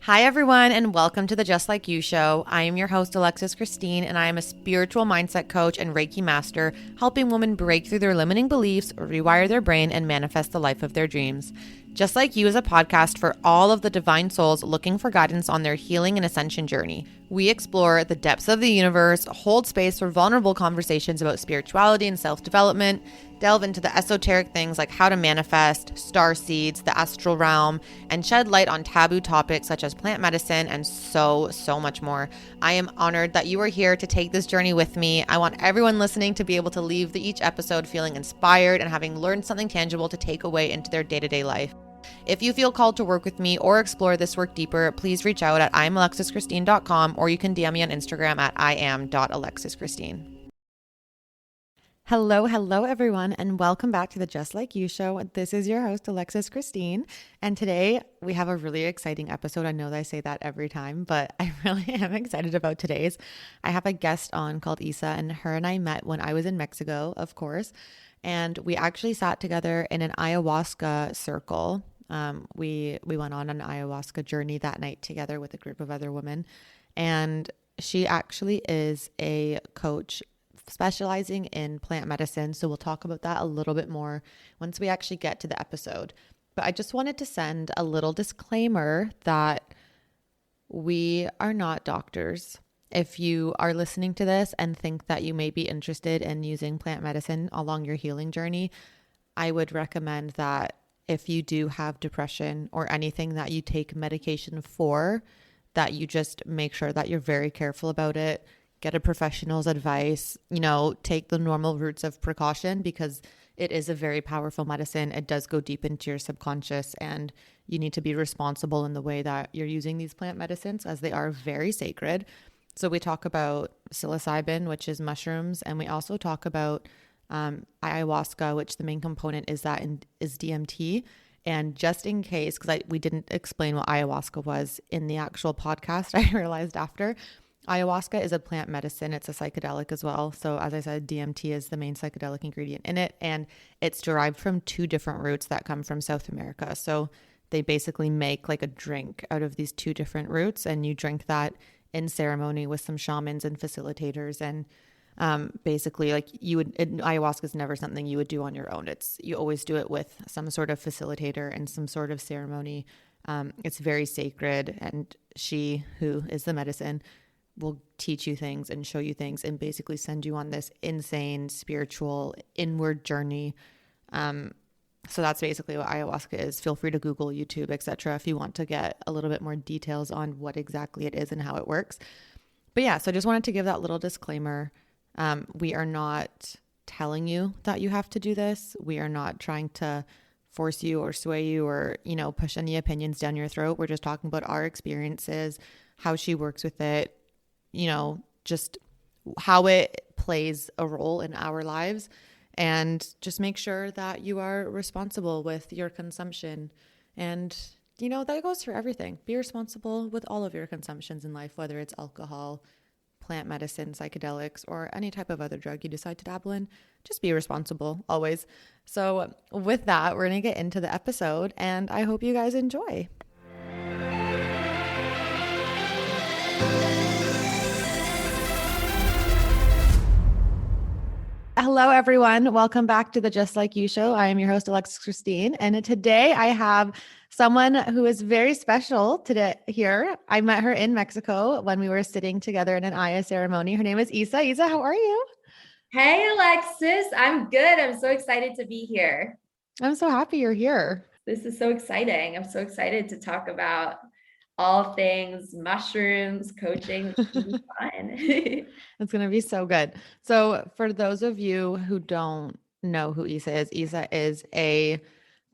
Hi, everyone, and welcome to the Just Like You show. I am your host, Alexis Christine, and I am a spiritual mindset coach and Reiki master, helping women break through their limiting beliefs, rewire their brain, and manifest the life of their dreams. Just Like You is a podcast for all of the divine souls looking for guidance on their healing and ascension journey. We explore the depths of the universe, hold space for vulnerable conversations about spirituality and self-development, delve into the esoteric things like how to manifest, star seeds, the astral realm, and shed light on taboo topics such as plant medicine and so much more. I am honored that you are here to take this journey with me. I want everyone listening to be able to leave each episode feeling inspired and having learned something tangible to take away into their day-to-day life. If you feel called to work with me or explore this work deeper, please reach out at imalexischristine.com or you can DM me on Instagram at iam.alexischristine. Hello, everyone, and welcome back to the Just Like You show. This is your host, Alexis Christine, and today we have a really exciting episode. I know that I say that every time, but I really am excited about today's. I have a guest on called Isa, and her and I met when I was in Mexico, of course, and we actually sat together in an ayahuasca circle. We went on an ayahuasca journey that night together with a group of other women, and she actually is a coach specializing in plant medicine. So we'll talk about that a little bit more once we actually get to the episode. But I just wanted to send a little disclaimer that we are not doctors. If you are listening to this and think that you may be interested in using plant medicine along your healing journey, I would recommend that if you do have depression or anything that you take medication for, that you just make sure that you're very careful about it. Get a professional's advice, take the normal routes of precaution because it is a very powerful medicine. It does go deep into your subconscious and you need to be responsible in the way that you're using these plant medicines as they are very sacred. So we talk about psilocybin, which is mushrooms, and we also talk about ayahuasca, which the main component is DMT. And just in case, because we didn't explain what ayahuasca was in the actual podcast, I realized after. Ayahuasca is a plant medicine. It's a psychedelic as well. So as I said, DMT is the main psychedelic ingredient in it. And it's derived from two different roots that come from South America. So they basically make like a drink out of these two different roots. And you drink that in ceremony with some shamans and facilitators. And basically ayahuasca is never something you would do on your own. You always do it with some sort of facilitator and some sort of ceremony. It's very sacred. And she, who is the medicine, will teach you things and show you things and basically send you on this insane spiritual inward journey. So that's basically what ayahuasca is. Feel free to Google, YouTube, etc. if you want to get a little bit more details on what exactly it is and how it works. But yeah, so I just wanted to give that little disclaimer. We are not telling you that you have to do this. We are not trying to force you or sway you or, push any opinions down your throat. We're just talking about our experiences, how she works with it, just how it plays a role in our lives, and just make sure that you are responsible with your consumption. And, that goes for everything. Be responsible with all of your consumptions in life, whether it's alcohol, plant medicine, psychedelics, or any type of other drug you decide to dabble in. Just be responsible always. So with that, we're going to get into the episode, and I hope you guys enjoy. Hello, everyone. Welcome back to the Just Like You show. I am your host, Alexis Christine. And today I have someone who is very special today here. I met her in Mexico when we were sitting together in an Aya ceremony. Her name is Isa. Isa, how are you? Hey, Alexis. I'm good. I'm so excited to be here. I'm so happy you're here. This is so exciting. I'm so excited to talk about all things mushrooms, coaching. It's gonna be fun. It's going to be so good. So for those of you who don't know who Isa is a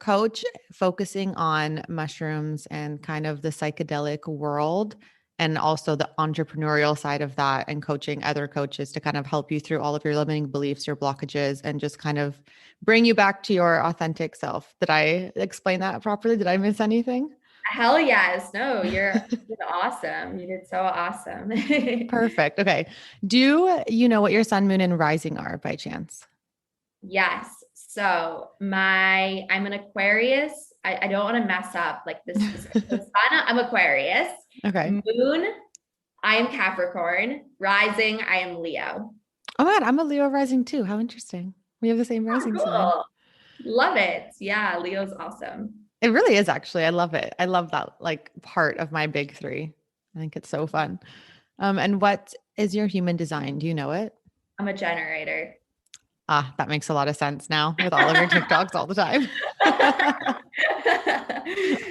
coach focusing on mushrooms and kind of the psychedelic world, and also the entrepreneurial side of that, and coaching other coaches to kind of help you through all of your limiting beliefs, your blockages, and just kind of bring you back to your authentic self. Did I explain that properly? Did I miss anything? Hell yes. No, you did awesome. You did so awesome. Perfect. Okay. Do you know what your sun, moon, and rising are by chance? Yes. So I'm an Aquarius I don't want to mess up like the specific. So sun, I'm Aquarius. Okay. Moon, I am Capricorn. Rising, I am Leo. Oh my God, I'm a Leo rising too. How interesting. We have the same Oh, rising sign. cool. Love it. Yeah, Leo's awesome. It really is actually. I love it. I love that like part of my big three. I think it's so fun. And what is your human design? Do you know it? I'm a generator. Ah, that makes a lot of sense now with all of your TikToks all the time.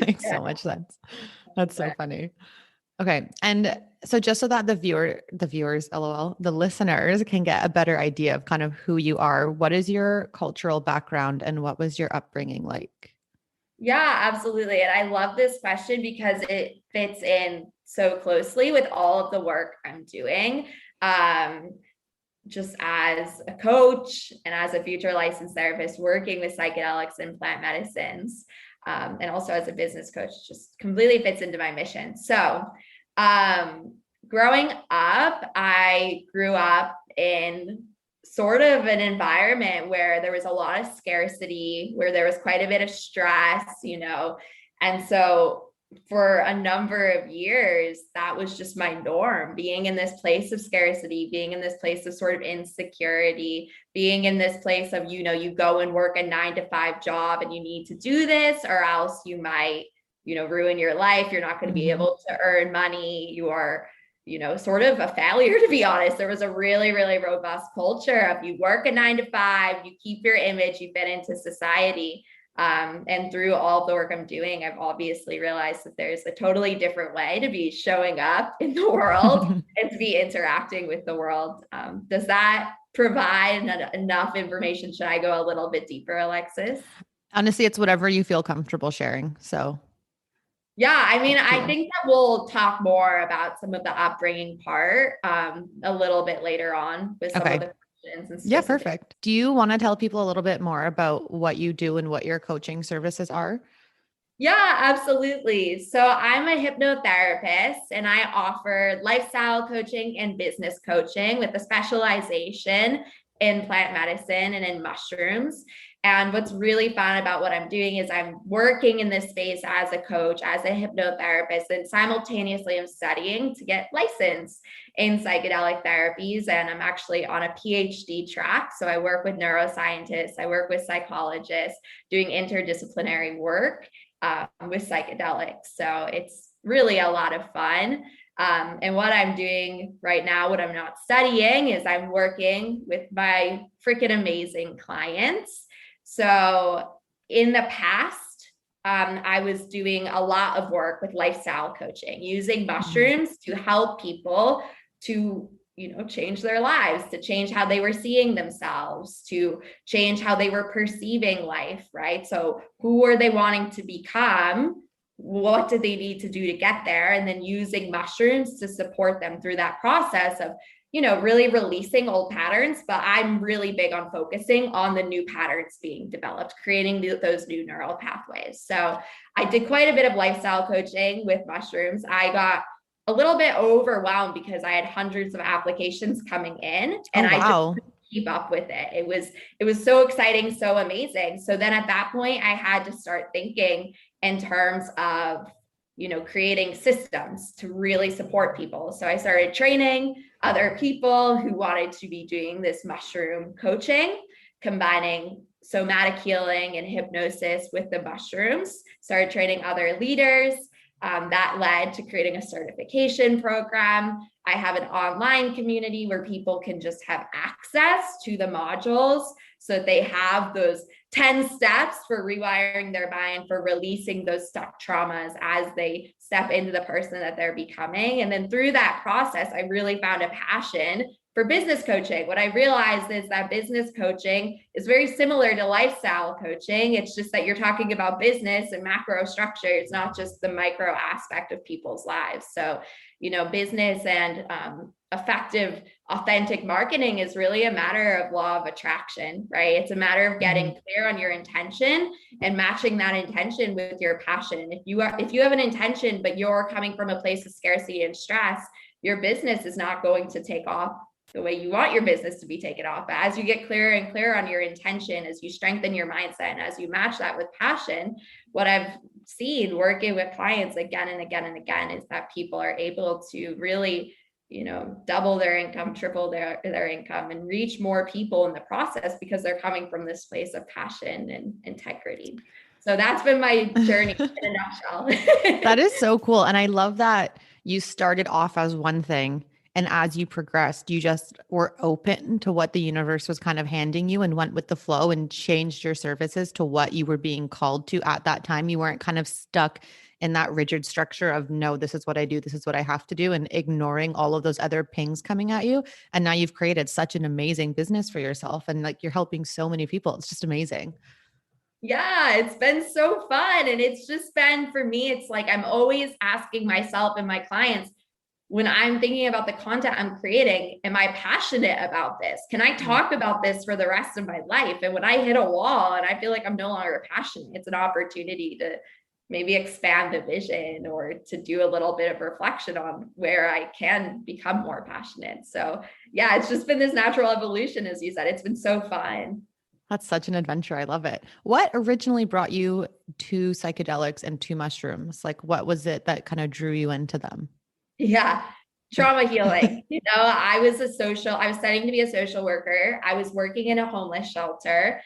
Makes Yeah. so much sense. That's so funny. Okay. And so just so that the viewers, LOL, the listeners can get a better idea of kind of who you are, what is your cultural background and what was your upbringing like? Yeah, absolutely. And I love this question because it fits in so closely with all of the work I'm doing. Um, just as a coach and as a future licensed therapist working with psychedelics and plant medicines, and also as a business coach, just completely fits into my mission. So, um, growing up, I grew up in sort of an environment where there was a lot of scarcity, where there was quite a bit of stress, and so for a number of years, that was just my norm, being in this place of scarcity, being in this place of sort of insecurity, being in this place of, you go and work a 9 to 5 job and you need to do this, or else you might, ruin your life. You're not going to be Mhm. able to earn money. You are, sort of a failure, to be honest. There was a really, really robust culture of you work a 9 to 5, you keep your image, you fit into society. And through all the work I'm doing, I've obviously realized that there's a totally different way to be showing up in the world and to be interacting with the world. Does that provide enough information? Should I go a little bit deeper, Alexis? Honestly, it's whatever you feel comfortable sharing. So Yeah, I mean, up to I you. think that we'll talk more about some of the upbringing part a little bit later on with some of Okay. the questions and Yeah, specific. perfect. Do you want to tell people a little bit more about what you do and what your coaching services are? Yeah, absolutely. So I'm a hypnotherapist and I offer lifestyle coaching and business coaching with a specialization in plant medicine and in mushrooms. And what's really fun about what I'm doing is I'm working in this space as a coach, as a hypnotherapist, and simultaneously I'm studying to get licensed in psychedelic therapies. And I'm actually on a PhD track. So I work with neuroscientists, I work with psychologists doing interdisciplinary work with psychedelics. So it's really a lot of fun. And what I'm doing right now, what I'm not studying, is I'm working with my freaking amazing clients. So in the past, I was doing a lot of work with lifestyle coaching, using Mhm. mushrooms to help people to change their lives, to change how they were seeing themselves, to change how they were perceiving life, right? So who were they wanting to become? What did they need to do to get there? And then using mushrooms to support them through that process of, really releasing old patterns. But I'm really big on focusing on the new patterns being developed, creating those new neural pathways. So I did quite a bit of lifestyle coaching with mushrooms. I got a little bit overwhelmed because I had hundreds of applications coming in Oh, and I just wow. couldn't keep up with it. It was so exciting, so amazing. So then at that point I had to start thinking in terms of creating systems to really support people. So I started training other people who wanted to be doing this mushroom coaching, combining somatic healing and hypnosis with the mushrooms, started training other leaders. That led to creating a certification program. I have an online community where people can just have access to the modules so that they have those 10 steps for rewiring their mind, for releasing those stuck traumas as they step into the person that they're becoming. And then through that process, I really found a passion for business coaching. What I realized is that business coaching is very similar to lifestyle coaching. It's just that you're talking about business and macro structure. It's not just the micro aspect of people's lives. So, business and effective, authentic marketing is really a matter of law of attraction, right? It's a matter of getting Mhm. clear on your intention and matching that intention with your passion. If you have an intention, but you're coming from a place of scarcity and stress, your business is not going to take off the way you want your business to be taken off. But as you get clearer and clearer on your intention, as you strengthen your mindset, and as you match that with passion, what I've seen working with clients again and again and again is that people are able to really, double their income, triple their income, and reach more people in the process because they're coming from this place of passion and integrity. So that's been my journey in a nutshell. That is so cool. And I love that you started off as one thing. And as you progressed, you just were open to what the universe was kind of handing you and went with the flow and changed your services to what you were being called to at that time. You weren't kind of stuck in that rigid structure of, no, this is what I do, this is what I have to do, and ignoring all of those other pings coming at you. And now you've created such an amazing business for yourself. And like you're helping so many people. It's just amazing. Yeah, it's been so fun. And it's just been, for me, it's like I'm always asking myself and my clients, when I'm thinking about the content I'm creating, am I passionate about this? Can I talk about this for the rest of my life? And when I hit a wall and I feel like I'm no longer passionate, it's an opportunity to maybe expand the vision or to do a little bit of reflection on where I can become more passionate. So yeah, it's just been this natural evolution, as you said. It's been so fun. That's such an adventure. I love it. What originally brought you to psychedelics and to mushrooms? Like, what was it that kind of drew you into them? Yeah. Trauma healing. I was studying to be a social worker. I was working in a homeless shelter.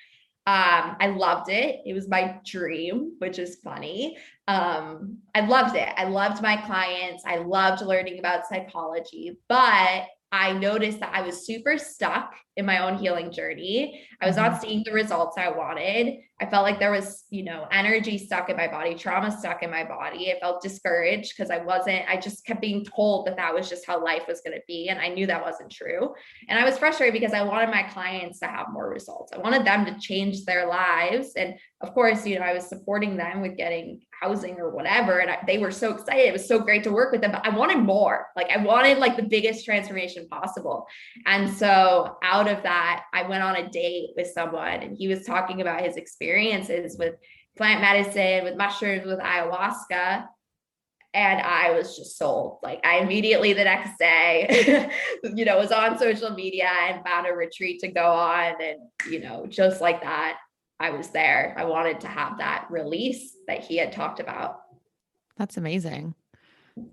I loved it. It was my dream, which is funny. I loved it. I loved my clients. I loved learning about psychology, but I noticed that I was super stuck in my own healing journey. I was not seeing the results I wanted. I felt like there was, energy stuck in my body, trauma stuck in my body. I felt discouraged because I just kept being told that that was just how life was going to be. And I knew that wasn't true. And I was frustrated because I wanted my clients to have more results. I wanted them to change their lives. And of course, I was supporting them with getting housing or whatever. And they were so excited. It was so great to work with them, but I wanted more. Like I wanted the biggest transformation possible. And so out of that, I went on a date with someone and he was talking about his experiences with plant medicine, with mushrooms, with ayahuasca. And I was just sold. Like I immediately the next day, was on social media and found a retreat to go on. And, just like that, I was there. I wanted to have that release that he had talked about. That's amazing.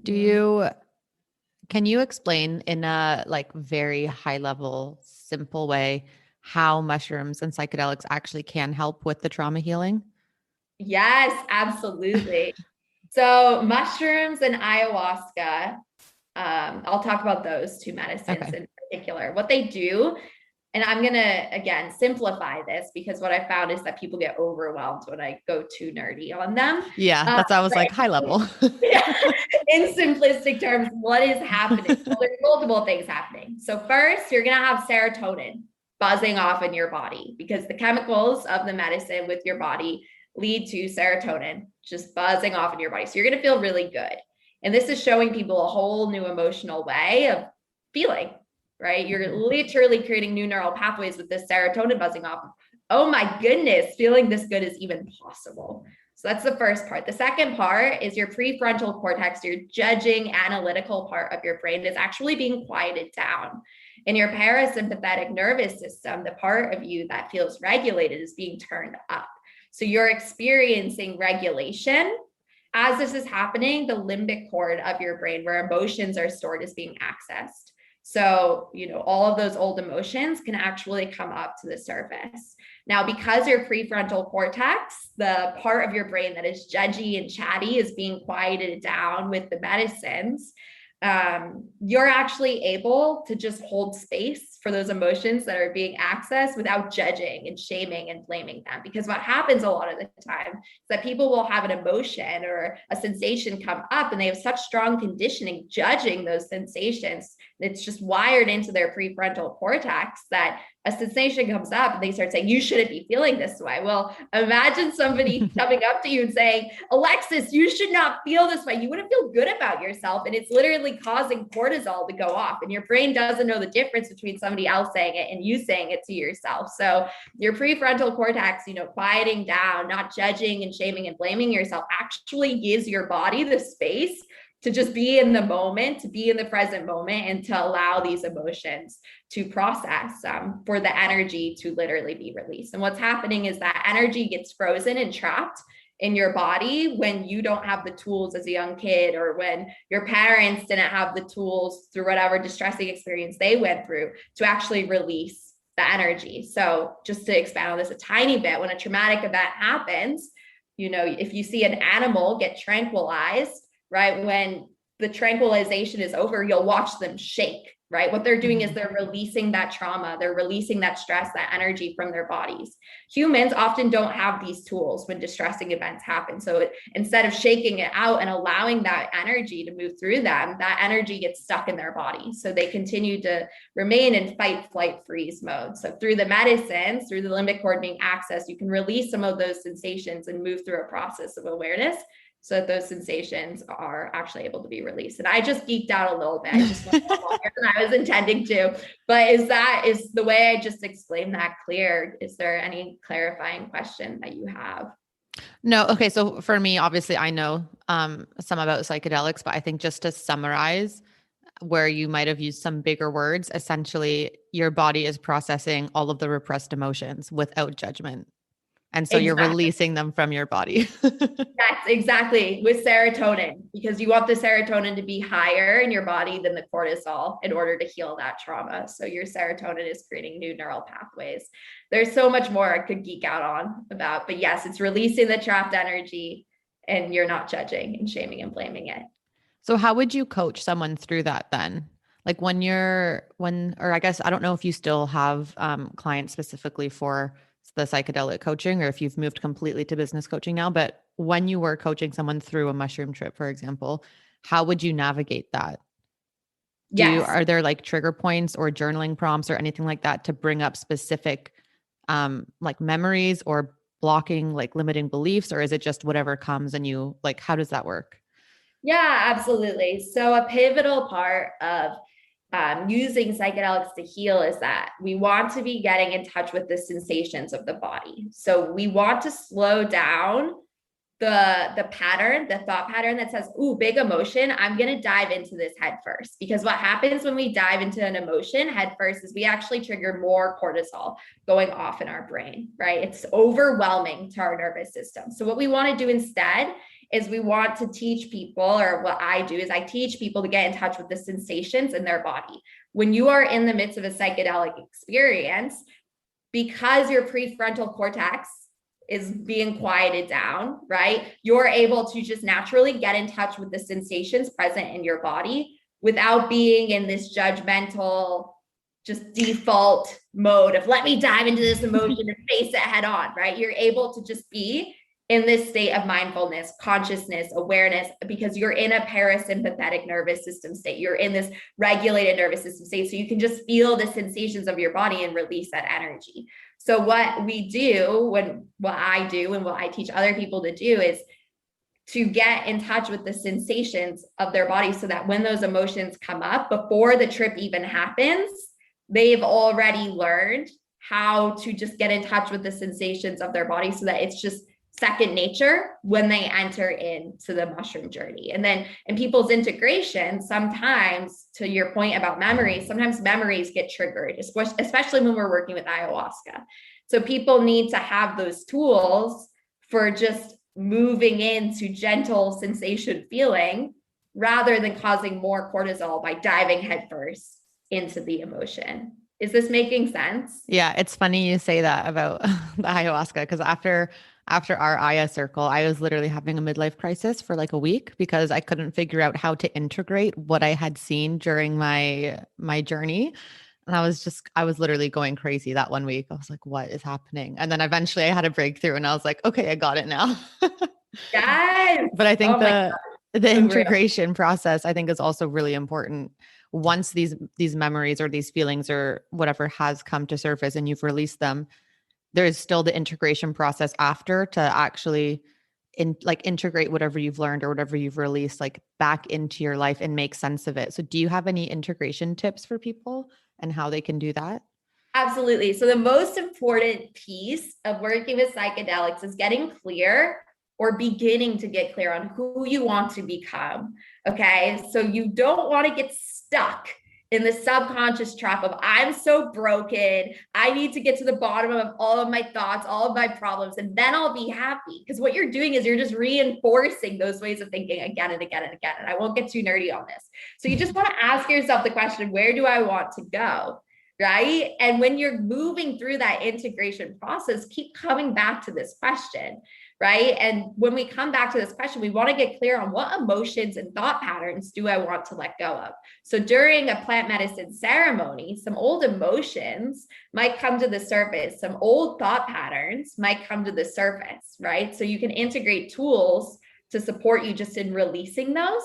Can you explain in a very high level, simple way how mushrooms and psychedelics actually can help with the trauma healing? Yes, absolutely. So mushrooms and ayahuasca, I'll talk about those two medicines in particular. What they do, and I'm going to, again, simplify this because what I found is that people get overwhelmed when I go too nerdy on them. Yeah, that's I was like high level. Yeah, in simplistic terms, what is happening? Well, there's multiple things happening. So first, you're going to have serotonin buzzing off in your body because the chemicals of the medicine with your body lead to serotonin just buzzing off in your body. So you're going to feel really good. And this is showing people a whole new emotional way of feeling, right? You're literally creating new neural pathways with this serotonin buzzing off. Oh my goodness, feeling this good is even possible. So that's the first part. The second part is your prefrontal cortex, your judging analytical part of your brain is actually being quieted down. In your parasympathetic nervous system, the part of you that feels regulated is being turned up. So you're experiencing regulation. As this is happening, the limbic cord of your brain, where emotions are stored, is being accessed. So, all of those old emotions can actually come up to the surface. Now, because your prefrontal cortex, the part of your brain that is judgy and chatty, is being quieted down with the medicines, you're actually able to just hold space for those emotions that are being accessed without judging and shaming and blaming them. Because what happens a lot of the time is that people will have an emotion or a sensation come up and they have such strong conditioning judging those sensations. It's just wired into their prefrontal cortex that a sensation comes up and they start saying, you shouldn't be feeling this way. Well, imagine somebody coming up to you and saying, Alexis, you should not feel this way. You wouldn't feel good about yourself. And it's literally causing cortisol to go off. And your brain doesn't know the difference between somebody else saying it and you saying it to yourself. So your prefrontal cortex, quieting down, not judging and shaming and blaming yourself, actually gives your body the space to just be in the moment, to be in the present moment, and to allow these emotions to process, for the energy to literally be released. And what's happening is that energy gets frozen and trapped in your body when you don't have the tools as a young kid, or when your parents didn't have the tools through whatever distressing experience they went through to actually release the energy. So just to expand on this a tiny bit, when a traumatic event happens, if you see an animal get tranquilized, right, when the tranquilization is over, you'll watch them shake, right? What they're doing is they're releasing that trauma, they're releasing that stress, that energy from their bodies. Humans often don't have these tools when distressing events happen. So instead of shaking it out and allowing that energy to move through them, that energy gets stuck in their body. So they continue to remain in fight, flight, freeze mode. So through the medicines, through the limbic cord being accessed, you can release some of those sensations and move through a process of awareness so that those sensations are actually able to be released. And I just geeked out a little bit. I just went longer than I was intending to. But is the way I just explained that clear? Is there any clarifying question that you have? No. Okay. So for me, obviously I know some about psychedelics, but I think just to summarize where you might have used some bigger words, essentially your body is processing all of the repressed emotions without judgment. And so you're Exactly. releasing them from your body. That's exactly with serotonin, because you want the serotonin to be higher in your body than the cortisol in order to heal that trauma. So your serotonin is creating new neural pathways. There's so much more I could geek out on about, but yes, it's releasing the trapped energy, and you're not judging and shaming and blaming it. So how would you coach someone through that then? Like or I guess, I don't know if you still have clients specifically for the psychedelic coaching, or if you've moved completely to business coaching now, but when you were coaching someone through a mushroom trip, for example, how would you navigate that? Yes. Are there like trigger points or journaling prompts or anything like that to bring up specific like memories or blocking, like limiting beliefs, or is it just whatever comes and you like, how does that work? Yeah, absolutely. So a pivotal part of using psychedelics to heal is that we want to be getting in touch with the sensations of the body. So we want to slow down the pattern, the thought pattern that says, ooh, big emotion, I'm going to dive into this head first. Because what happens when we dive into an emotion head first is we actually trigger more cortisol going off in our brain, right? It's overwhelming to our nervous system. So what we want to do instead is we want to teach people, or what I do is I teach people to get in touch with the sensations in their body. When you are in the midst of a psychedelic experience, because your prefrontal cortex is being quieted down, right? You're able to just naturally get in touch with the sensations present in your body without being in this judgmental, just default mode of let me dive into this emotion and face it head on, right? You're able to just be in this state of mindfulness, consciousness, awareness, because you're in a parasympathetic nervous system state. You're in this regulated nervous system state. So you can just feel the sensations of your body and release that energy. So what we do, what I do and what I teach other people to do is to get in touch with the sensations of their body so that when those emotions come up, before the trip even happens, they've already learned how to just get in touch with the sensations of their body so that it's just second nature when they enter into the mushroom journey. And then in people's integration, sometimes, to your point about memories, sometimes memories get triggered, especially when we're working with ayahuasca. So people need to have those tools for just moving into gentle sensation feeling rather than causing more cortisol by diving headfirst into the emotion. Is this making sense? Yeah, it's funny you say that about the ayahuasca, because after our Aya circle, I was literally having a midlife crisis for like a week because I couldn't figure out how to integrate what I had seen during my journey. And I was literally going crazy that one week. I was like, what is happening? And then eventually I had a breakthrough and I was like, okay, I got it now. Yes. But I think Oh my the God, so real. integration process, I think, is also really important. Once these memories or these feelings or whatever has come to surface and you've released them, there is still the integration process after to actually integrate whatever you've learned or whatever you've released like back into your life and make sense of it. So do you have any integration tips for people and how they can do that? Absolutely. So the most important piece of working with psychedelics is getting clear or beginning to get clear on who you want to become. Okay. So you don't want to get stuck in the subconscious trap of I'm so broken. I need to get to the bottom of all of my thoughts, all of my problems, and then I'll be happy. Because what you're doing is you're just reinforcing those ways of thinking again and again and again. And I won't get too nerdy on this. So you just want to ask yourself the question, where do I want to go? Right. And when you're moving through that integration process, keep coming back to this question. Right. And when we come back to this question, we want to get clear on what emotions and thought patterns do I want to let go of. So during a plant medicine ceremony, some old emotions might come to the surface. Some old thought patterns might come to the surface. Right. So you can integrate tools to support you just in releasing those.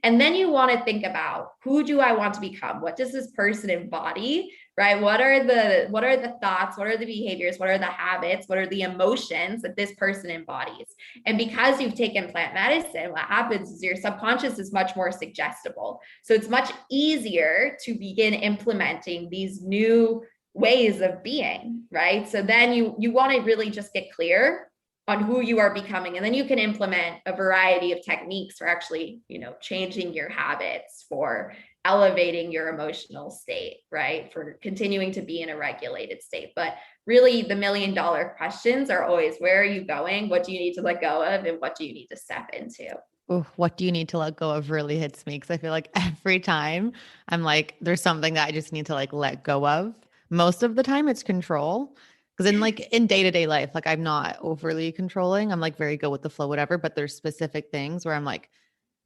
And then you want to think about, who do I want to become? What does this person embody? Right? What are the thoughts? What are the behaviors? What are the habits? What are the emotions that this person embodies? And because you've taken plant medicine, what happens is your subconscious is much more suggestible. So it's much easier to begin implementing these new ways of being, right? So then you want to really just get clear on who you are becoming. And then you can implement a variety of techniques for actually, changing your habits, for elevating your emotional state, right? For continuing to be in a regulated state. But really the $1 million questions are always, where are you going? What do you need to let go of? And what do you need to step into? Ooh, what do you need to let go of really hits me? Because I feel like every time I'm like, there's something that I just need to like let go of. Most of the time it's control. Because in day-to-day life, like I'm not overly controlling. I'm like very good with the flow, whatever. But there's specific things where I'm like,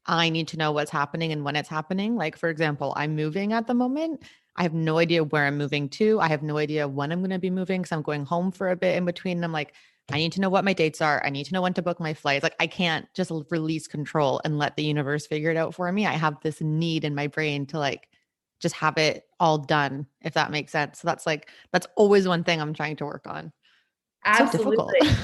I need to know what's happening and when it's happening. Like, for example, I'm moving at the moment. I have no idea where I'm moving to. I have no idea when I'm going to be moving because I'm going home for a bit in between. And I'm like, I need to know what my dates are. I need to know when to book my flights. Like, I can't just release control and let the universe figure it out for me. I have this need in my brain to like just have it all done, if that makes sense. So that's always one thing I'm trying to work on. It's so difficult. Absolutely.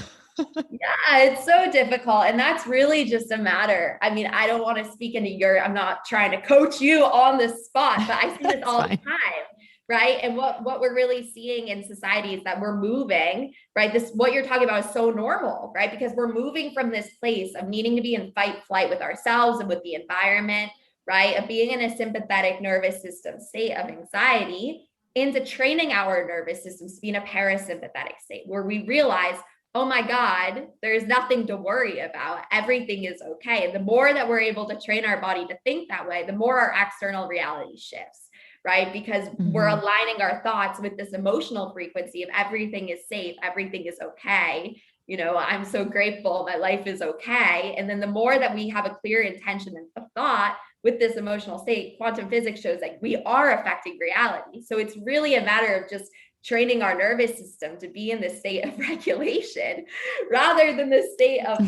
Yeah, it's so difficult. And that's really just a matter. I mean, I don't want to speak into I'm not trying to coach you on the spot, but I see this all the time. Right. And what we're really seeing in society is that we're moving, right? What you're talking about is so normal, right? Because we're moving from this place of needing to be in fight, flight with ourselves and with the environment, right? Of being in a sympathetic nervous system state of anxiety into training our nervous systems to be in a parasympathetic state where we realize, oh my God, there's nothing to worry about. Everything is okay. And the more that we're able to train our body to think that way, the more our external reality shifts, right? Because we're aligning our thoughts with this emotional frequency of everything is safe, everything is okay. I'm so grateful, my life is okay. And then the more that we have a clear intention of thought with this emotional state, quantum physics shows that we are affecting reality. So it's really a matter of just training our nervous system to be in this state of regulation rather than the state of,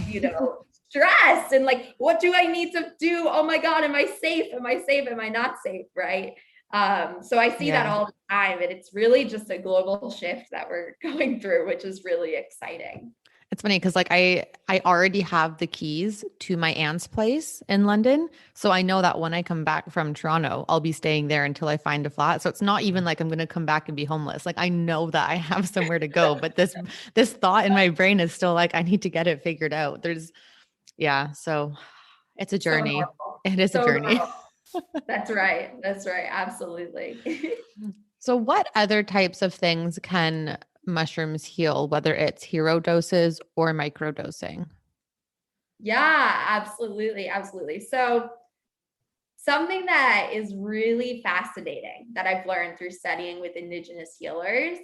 stress and like, what do I need to do? Oh my God, am I safe? Am I safe? Am I not safe? Right. So I see that all the time, and it's really just a global shift that we're going through, which is really exciting. It's funny because like I already have the keys to my aunt's place in London. So I know that when I come back from Toronto, I'll be staying there until I find a flat. So it's not even like I'm going to come back and be homeless. Like I know that I have somewhere to go, but this thought in my brain is still like I need to get it figured out. So it's a journey. It is a journey. That's right. That's right. Absolutely. So what other types of things can mushrooms heal, whether it's hero doses or microdosing? Yeah, absolutely. Absolutely. So something that is really fascinating that I've learned through studying with indigenous healers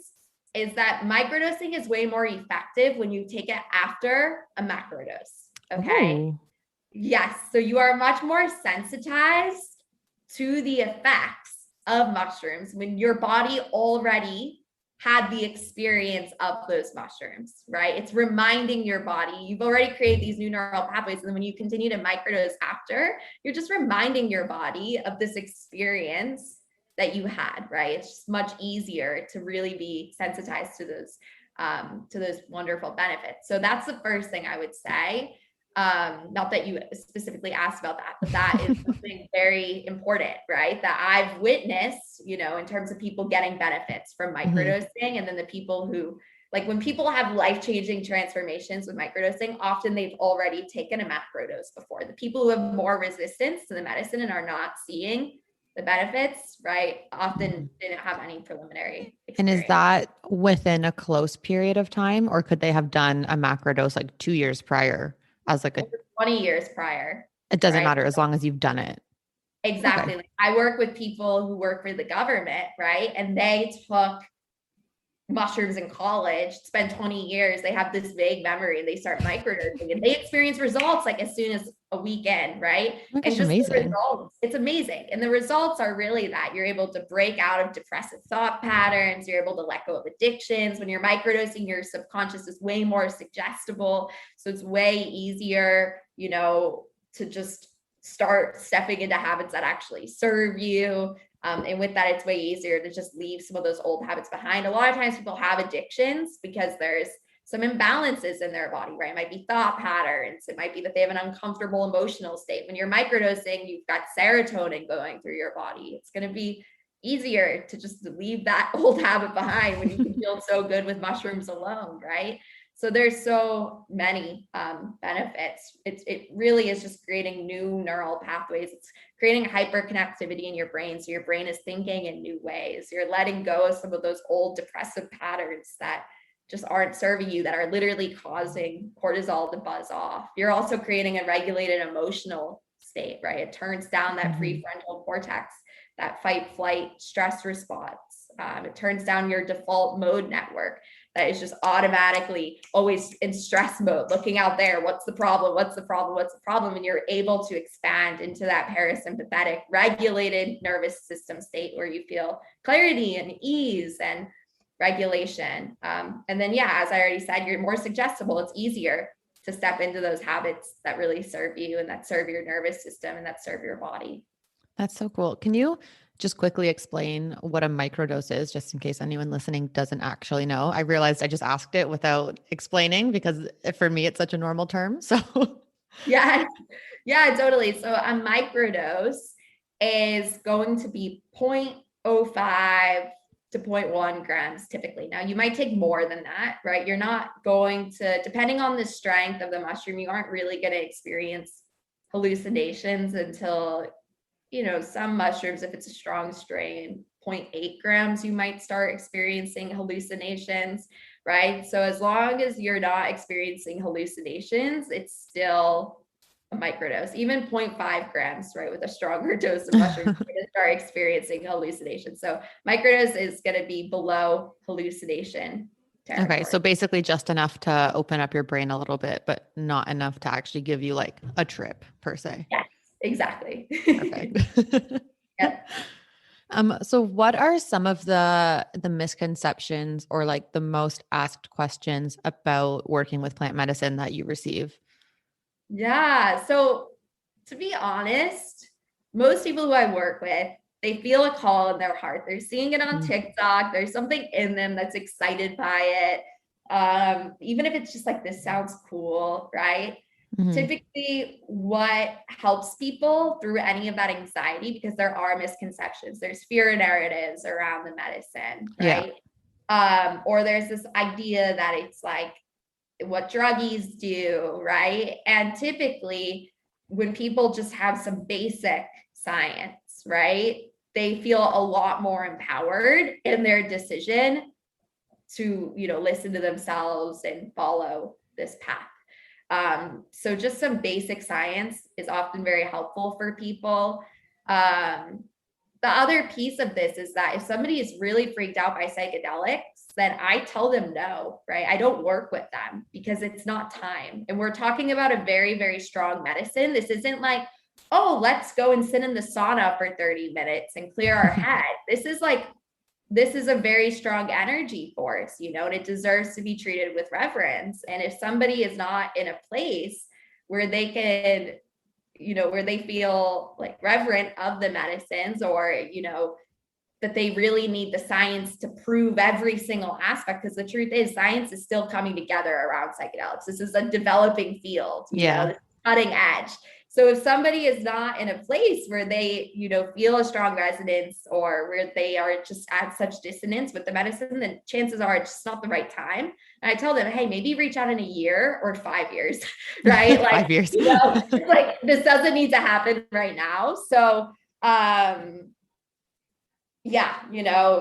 is that microdosing is way more effective when you take it after a macrodose. Okay. Ooh. Yes. So you are much more sensitized to the effects of mushrooms when your body already had the experience of those mushrooms, right? It's reminding your body, you've already created these new neural pathways. And then when you continue to microdose after, you're just reminding your body of this experience that you had, right? It's just much easier to really be sensitized to those wonderful benefits. So that's the first thing I would say. Not that you specifically asked about that, but that is something very important, right? That I've witnessed, in terms of people getting benefits from microdosing, and then the people who Like when people have life-changing transformations with microdosing, often they've already taken a macrodose before. The people who have more resistance to the medicine and are not seeing the benefits, right, often didn't have any preliminary And is experience. that within a close period of time, or could they have done a macro dose like 2 years prior as like a, Over 20 years prior, it doesn't right? matter as long as you've done it. Okay. Exactly. Like I work with people who work for the government, right? And they took mushrooms in college, spend 20 years, they have this vague memory, they start microdosing and they experience results like as soon as a weekend, right? Oh my And gosh, just the amazing. results, it's amazing. And the results are really that you're able to break out of depressive thought patterns, you're able to let go of addictions. When you're microdosing, your subconscious is way more suggestible. So it's way easier, to just start stepping into habits that actually serve you. And with that, it's way easier to just leave some of those old habits behind. A lot of times people have addictions because there's some imbalances in their body, right? It might be thought patterns. It might be that they have an uncomfortable emotional state. When you're microdosing, you've got serotonin going through your body. It's going to be easier to just leave that old habit behind when you can feel so good with mushrooms alone, right? So there's so many benefits. It really is just creating new neural pathways. It's creating hyperconnectivity in your brain. So your brain is thinking in new ways. You're letting go of some of those old depressive patterns that just aren't serving you, that are literally causing cortisol to buzz off. You're also creating a regulated emotional state, right? It turns down that prefrontal cortex, that fight, flight, stress response. It turns down your default mode network that is just automatically always in stress mode, looking out there. What's the problem? What's the problem? What's the problem? And you're able to expand into that parasympathetic, regulated nervous system state where you feel clarity and ease and regulation. And then, yeah, as I already said, you're more suggestible. It's easier to step into those habits that really serve you and that serve your nervous system and that serve your body. That's so cool. Can you just quickly explain what a microdose is, just in case anyone listening doesn't actually know? I realized I just asked it without explaining because for me, it's such a normal term. So, Yeah, yeah, totally. So a microdose is going to be 0.05 to zero point 0.1 grams typically. Now you might take more than that, right? You're not going to, depending on the strength of the mushroom, you aren't really going to experience hallucinations until, some mushrooms, if it's a strong strain, 0.8 grams, you might start experiencing hallucinations, right? So as long as you're not experiencing hallucinations, it's still a microdose. Even 0.5 grams, right, with a stronger dose of mushrooms, you're going to start experiencing hallucinations. So microdose is going to be below hallucination territory. okay. So basically just enough to open up your brain a little bit, but not enough to actually give you like a trip per se. Yes, exactly. Perfect. Yep. So what are some of the misconceptions or like the most asked questions about working with plant medicine that you receive? Yeah. So to be honest, most people who I work with, they feel a call in their heart. They're seeing it on TikTok. There's something in them that's excited by it. Even if it's just like, this sounds cool, right? Mm-hmm. Typically, what helps people through any of that anxiety, because there are misconceptions, there's fear narratives around the medicine, Yeah. right? Or there's this idea that it's like what druggies do, right? And typically, when people just have some basic science, right, they feel a lot more empowered in their decision to, listen to themselves and follow this path. So just some basic science is often very helpful for people. The other piece of this is that if somebody is really freaked out by psychedelics, then I tell them no, right? I don't work with them because it's not time. And we're talking about a very, very strong medicine. This isn't like, oh, let's go and sit in the sauna for 30 minutes and clear our head. This is a very strong energy force, and it deserves to be treated with reverence. And if somebody is not in a place where they can, where they feel like reverent of the medicines, or, that they really need the science to prove every single aspect, because the truth is science is still coming together around psychedelics. This is a developing field, Yeah. cutting edge. So if somebody is not in a place where they, feel a strong resonance or where they are just at such dissonance with the medicine, then chances are it's just not the right time. And I tell them, hey, maybe reach out in a year or 5 years, right? Like, 5 years. like this doesn't need to happen right now. So, yeah,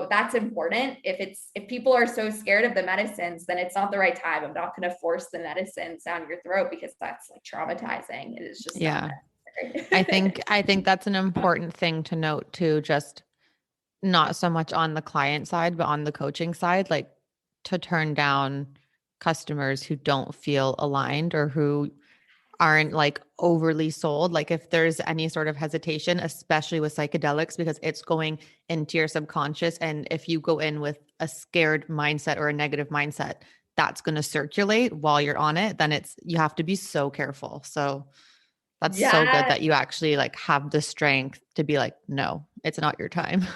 that's important. If people are so scared of the medicines, then it's not the right time. I'm not going to force the medicines down your throat because that's like traumatizing. It is just not necessary. I think that's an important thing to note too, just not so much on the client side, but on the coaching side, like to turn down customers who don't feel aligned or who aren't like overly sold. Like if there's any sort of hesitation, especially with psychedelics, because it's going into your subconscious. And if you go in with a scared mindset or a negative mindset, that's going to circulate while you're on it, then you have to be so careful. So that's so good Yeah, that you actually like have the strength to be like, no, it's not your time.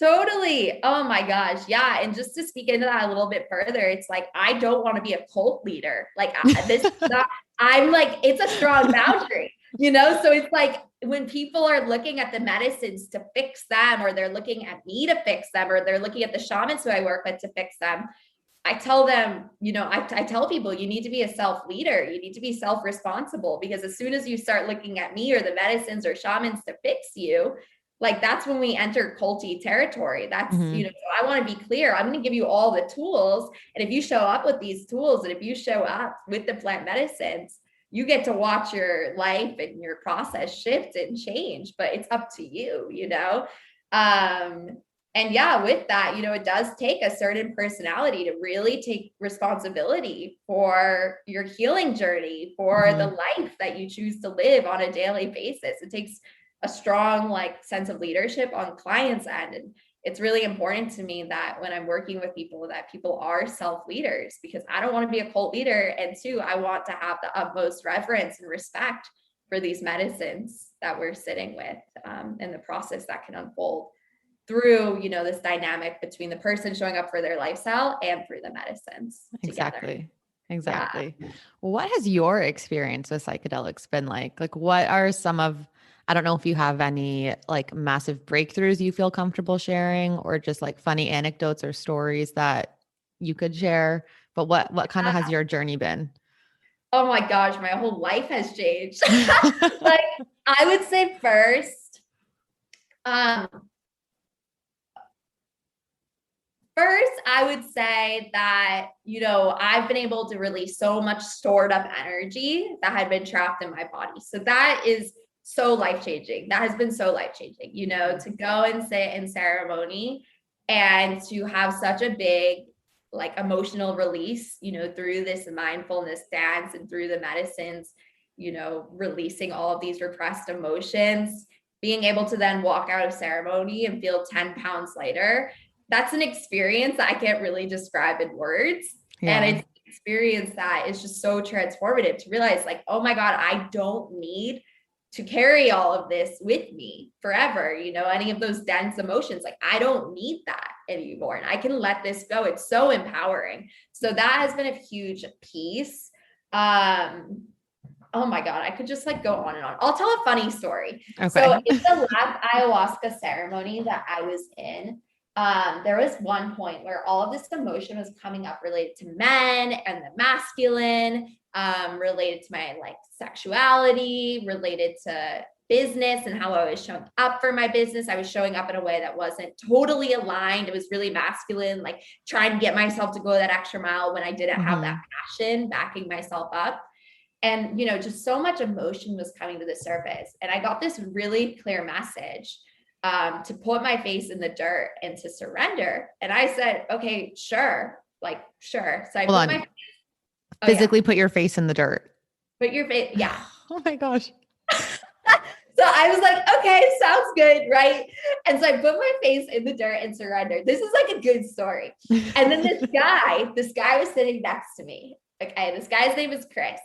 totally. Oh my gosh. Yeah. And just to speak into that a little bit further, it's like, I don't want to be a cult leader. Like this, not, I'm like, it's a strong boundary, So it's like when people are looking at the medicines to fix them, or they're looking at me to fix them, or they're looking at the shamans who I work with to fix them, I tell them, I tell people you need to be a self leader. You need to be self responsible, because as soon as you start looking at me or the medicines or shamans to fix you, like that's when we enter culty territory. That's, Mm-hmm. so I want to be clear. I'm going to give you all the tools. And if you show up with these tools, and if you show up with the plant medicines, you get to watch your life and your process shift and change, but it's up to you. And yeah, with that, it does take a certain personality to really take responsibility for your healing journey, for Mm-hmm. the life that you choose to live on a daily basis. It takes a strong sense of leadership on clients' end. And it's really important to me that when I'm working with people, that people are self-leaders, because I don't want to be a cult leader. And two, I want to have the utmost reverence and respect for these medicines that we're sitting with, and the process that can unfold through, this dynamic between the person showing up for their lifestyle and through the medicines together. Exactly. Yeah. What has your experience with psychedelics been like? Like, what are some of, I don't know if you have any like massive breakthroughs you feel comfortable sharing, or just like funny anecdotes or stories that you could share, but what kind of has your journey been? Oh my gosh, my whole life has changed. Like, I would say um, first, I would say that, I've been able to release so much stored up energy that had been trapped in my body. So that is so life changing. That has been so life changing, to go and sit in ceremony and to have such a big, like, emotional release, through this mindfulness dance and through the medicines, releasing all of these repressed emotions, being able to then walk out of ceremony and feel 10 pounds lighter. That's an experience that I can't really describe in words. And Yeah. it's an experience that is just so transformative to realize, like, oh my God, I don't need to carry all of this with me forever. Any of those dense emotions, like, I don't need that anymore. And I can let this go. It's so empowering. So that has been a huge piece. Oh my God, I could just like go on and on. I'll tell a funny story. So Okay. in the last ayahuasca ceremony that I was in, there was one point where all of this emotion was coming up related to men and the masculine, related to my like sexuality, related to business and how I was showing up for my business. I was showing up in a way that wasn't totally aligned. It was really masculine, like trying to get myself to go that extra mile when I didn't have that passion backing myself up. And, just so much emotion was coming to the surface. And I got this really clear message, to put my face in the dirt and to surrender. And I said, okay, sure. Like, sure. So I Hold put on. my, oh yeah, Physically put your face in the dirt. put your face. Yeah. Oh my gosh. So I was like, okay, sounds good. Right. And so I put my face in the dirt and surrendered. This is like a good story. And then this guy was sitting next to me. Okay. This guy's name is Chris.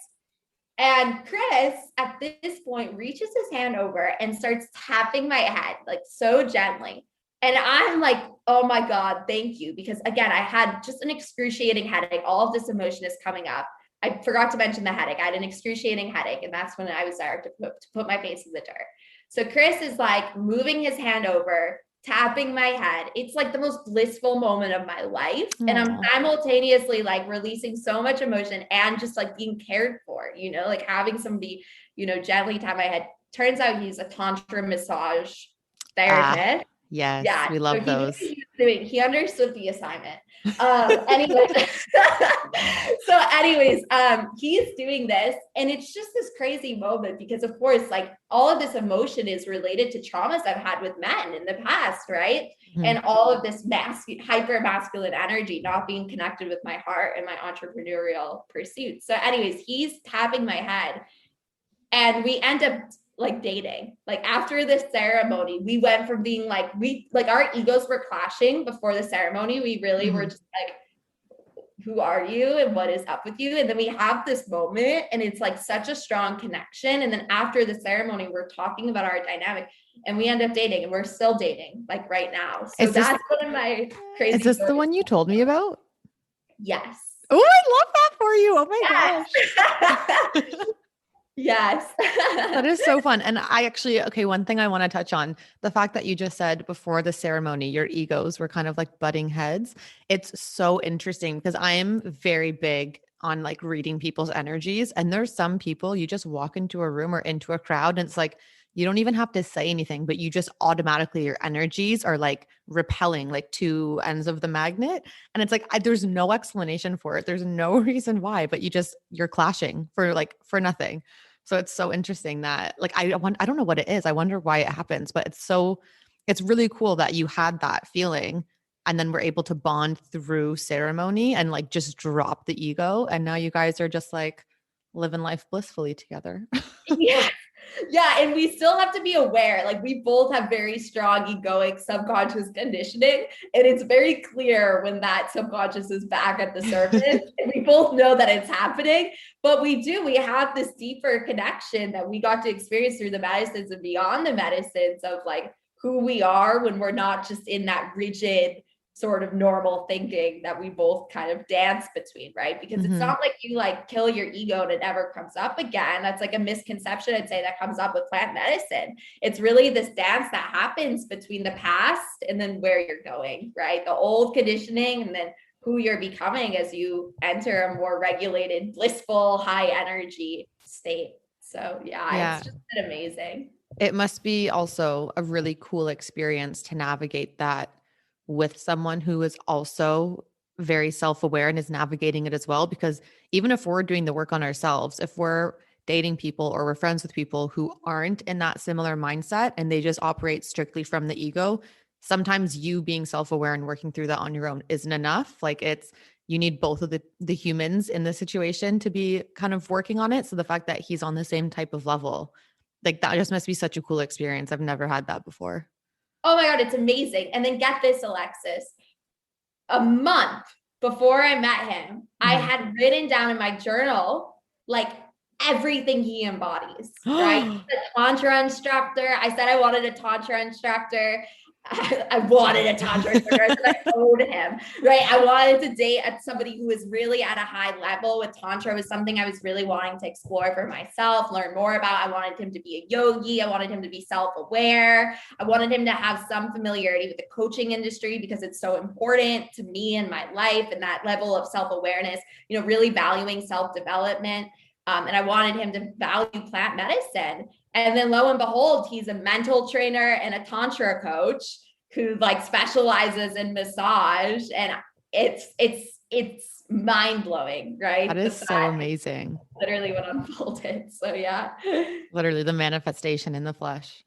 And Chris, at this point, reaches his hand over and starts tapping my head, like so gently. And I'm like, oh my God, thank you. Because again, I had just an excruciating headache. All of this emotion is coming up. I forgot to mention the headache. I had an excruciating headache, and that's when I was there to put my face in the dirt. So Chris is like moving his hand over, tapping my head. It's like the most blissful moment of my life. And I'm simultaneously like releasing so much emotion and just like being cared for, you know, like having somebody, you know, gently tap my head. Turns out he's a tantra massage therapist. Yes, Yeah, we so love he knew what those. he was doing. He understood the assignment. Anyway, he's doing this, and it's just this crazy moment because, of course, like all of this emotion is related to traumas I've had with men in the past, right? And all of this hyper masculine energy not being connected with my heart and my entrepreneurial pursuits. So, anyways, he's tapping my head, and we end up like dating. Like after this ceremony, we went from being like our egos were clashing before the ceremony. We really were just like, who are you and what is up with you? And then we have this moment, and it's like such a strong connection. And then after the ceremony, we're talking about our dynamic, and we end up dating, and we're still dating like right now. So that's one of my crazy. Is this the one you told me about? Yes. Oh, I love that for you. Oh my gosh. Yes. That is so fun. And one thing I want to touch on, the fact that you just said before the ceremony, your egos were kind of like butting heads. It's so interesting because I am very big on like reading people's energies. And there's some people you just walk into a room or into a crowd and it's like, you don't even have to say anything, but you just automatically, your energies are like repelling like two ends of the magnet. And it's like, there's no explanation for it. There's no reason why, but you're clashing for nothing. So it's so interesting that like, I don't know what it is. I wonder why it happens, but it's really cool that you had that feeling and then we're able to bond through ceremony and like just drop the ego. And now you guys are just like living life blissfully together. Yeah. Yeah. And we still have to be aware, like we both have very strong egoic subconscious conditioning. And it's very clear when that subconscious is back at the surface. And we both know that it's happening, but we have this deeper connection that we got to experience through the medicines and beyond the medicines of like who we are when we're not just in that rigid sort of normal thinking that we both kind of dance between, right? Because it's not like you like kill your ego and it never comes up again. That's like a misconception, I'd say, that comes up with plant medicine. It's really this dance that happens between the past and then where you're going, right? The old conditioning and then who you're becoming as you enter a more regulated, blissful, high energy state. So yeah, it's just been amazing. It must be also a really cool experience to navigate that with someone who is also very self-aware and is navigating it as well. Because even if we're doing the work on ourselves, if we're dating people or we're friends with people who aren't in that similar mindset and they just operate strictly from the ego, sometimes you being self-aware and working through that on your own isn't enough. Like you need both of the humans in the situation to be kind of working on it. So the fact that he's on the same type of level, like that just must be such a cool experience. I've never had that before. Oh my God, it's amazing. And then get this, Alexis, a month before I met him, I had written down in my journal, like everything he embodies, right? He's a tantra instructor. I said I wanted a tantra instructor. I wanted a tantra instructor. I owed him, right? I wanted to date somebody who was really at a high level with tantra. Was something I was really wanting to explore for myself, learn more about. I wanted him to be a yogi. I wanted him to be self-aware. I wanted him to have some familiarity with the coaching industry because it's so important to me in my life, and that level of self-awareness, you know, really valuing self-development. And I wanted him to value plant medicine. And then lo and behold, he's a mental trainer and a tantra coach who like specializes in massage. And it's mind-blowing, right? That is so amazing. Literally what unfolded. So yeah. Literally the manifestation in the flesh.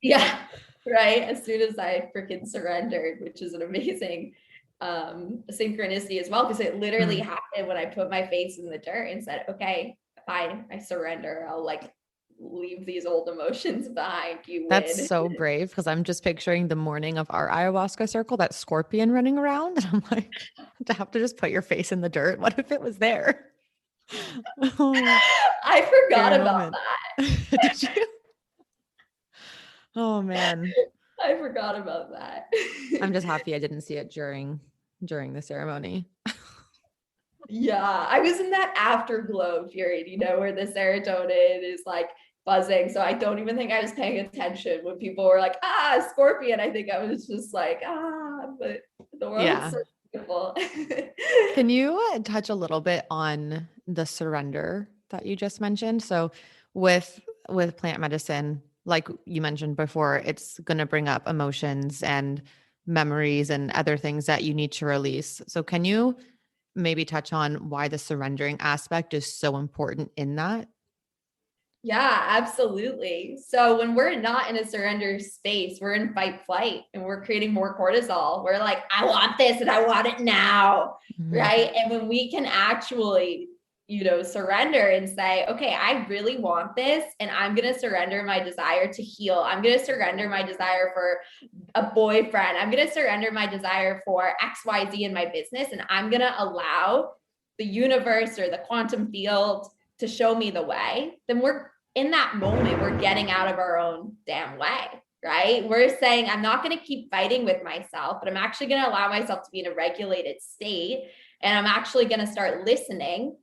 Yeah. Right. As soon as I freaking surrendered, which is an amazing synchronicity as well, because it literally happened when I put my face in the dirt and said, okay, fine, I surrender. I'll like leave these old emotions behind. You win. That's so brave, because I'm just picturing the morning of our ayahuasca circle, that scorpion running around. And I'm like, to have to just put your face in the dirt. What if it was there? I forgot about that. Did you? Oh man. I forgot about that. I'm just happy I didn't see it during the ceremony. Yeah, I was in that afterglow period, where the serotonin is like buzzing. So I don't even think I was paying attention when people were like, scorpion. I think I was just like, but the world is Yeah. so beautiful. Can you touch a little bit on the surrender that you just mentioned? So with plant medicine, like you mentioned before, it's going to bring up emotions and memories and other things that you need to release. So can you maybe touch on why the surrendering aspect is so important in that? Yeah, absolutely. So when we're not in a surrender space, we're in fight flight and we're creating more cortisol. We're like, I want this and I want it now. Mhm. Right. And when we can actually, surrender and say, okay, I really want this and I'm going to surrender my desire to heal. I'm going to surrender my desire for a boyfriend. I'm going to surrender my desire for XYZ in my business. And I'm going to allow the universe or the quantum field to show me the way. Then we're in that moment, we're getting out of our own damn way, right? We're saying, I'm not going to keep fighting with myself, but I'm actually going to allow myself to be in a regulated state. And I'm actually going to start listening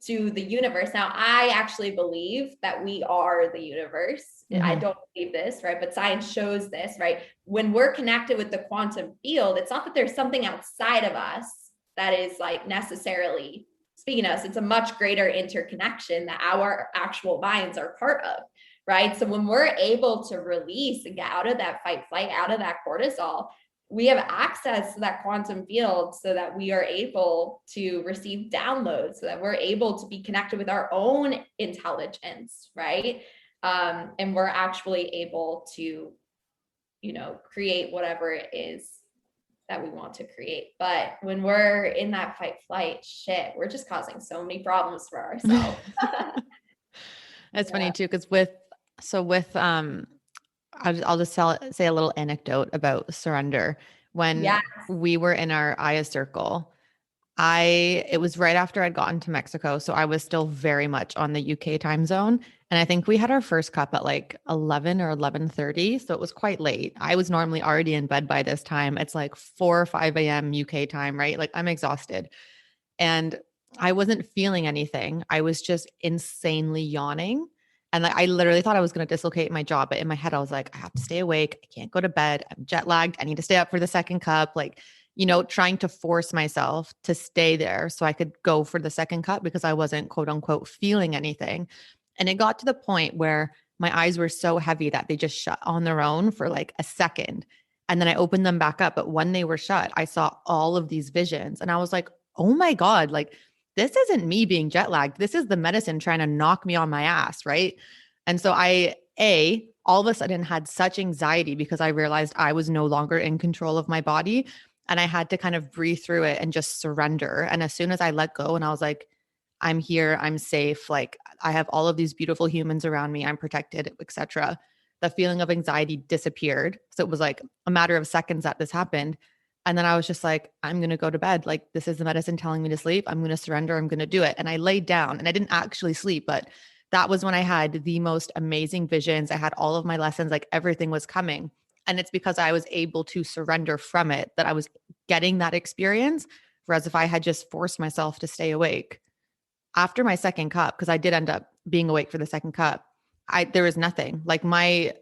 to the universe. Now, I actually believe that we are the universe. I Mhm. don't believe this, right? But science shows this, right? When we're connected with the quantum field, it's not that there's something outside of us that is like necessarily speaking to us. It's a much greater interconnection that our actual minds are part of, right? So when we're able to release and get out of that fight flight, out of that cortisol, we have access to that quantum field so that we are able to receive downloads, so that we're able to be connected with our own intelligence, right? And we're actually able to, create whatever it is that we want to create. But when we're in that fight flight shit, we're just causing so many problems for ourselves. It's Yeah. funny too, because I'll just say a little anecdote about surrender. When Yeah. we were in our Aya circle, it was right after I'd gotten to Mexico. So I was still very much on the UK time zone. And I think we had our first cup at like 11 or 11:30. So it was quite late. I was normally already in bed by this time. It's like 4 or 5 a.m. UK time, right? Like I'm exhausted. And I wasn't feeling anything. I was just insanely yawning. And like, I literally thought I was going to dislocate my jaw. But in my head, I was like, I have to stay awake. I can't go to bed. I'm jet lagged. I need to stay up for the second cup. Like, trying to force myself to stay there so I could go for the second cup because I wasn't quote unquote feeling anything. And it got to the point where my eyes were so heavy that they just shut on their own for like a second. And then I opened them back up. But when they were shut, I saw all of these visions. And I was like, oh my God, like this isn't me being jet lagged. This is the medicine trying to knock me on my ass. Right. And so all of a sudden had such anxiety because I realized I was no longer in control of my body. And I had to kind of breathe through it and just surrender. And as soon as I let go and I was like, I'm here, I'm safe, like I have all of these beautiful humans around me, I'm protected, etc. The feeling of anxiety disappeared. So it was like a matter of seconds that this happened. And then I was just like, I'm going to go to bed. Like, this is the medicine telling me to sleep. I'm going to surrender. I'm going to do it. And I laid down and I didn't actually sleep, but that was when I had the most amazing visions. I had all of my lessons, like everything was coming. And it's because I was able to surrender from it that I was getting that experience. Whereas if I had just forced myself to stay awake after my second cup, because I did end up being awake for the second cup, there was nothing. Like my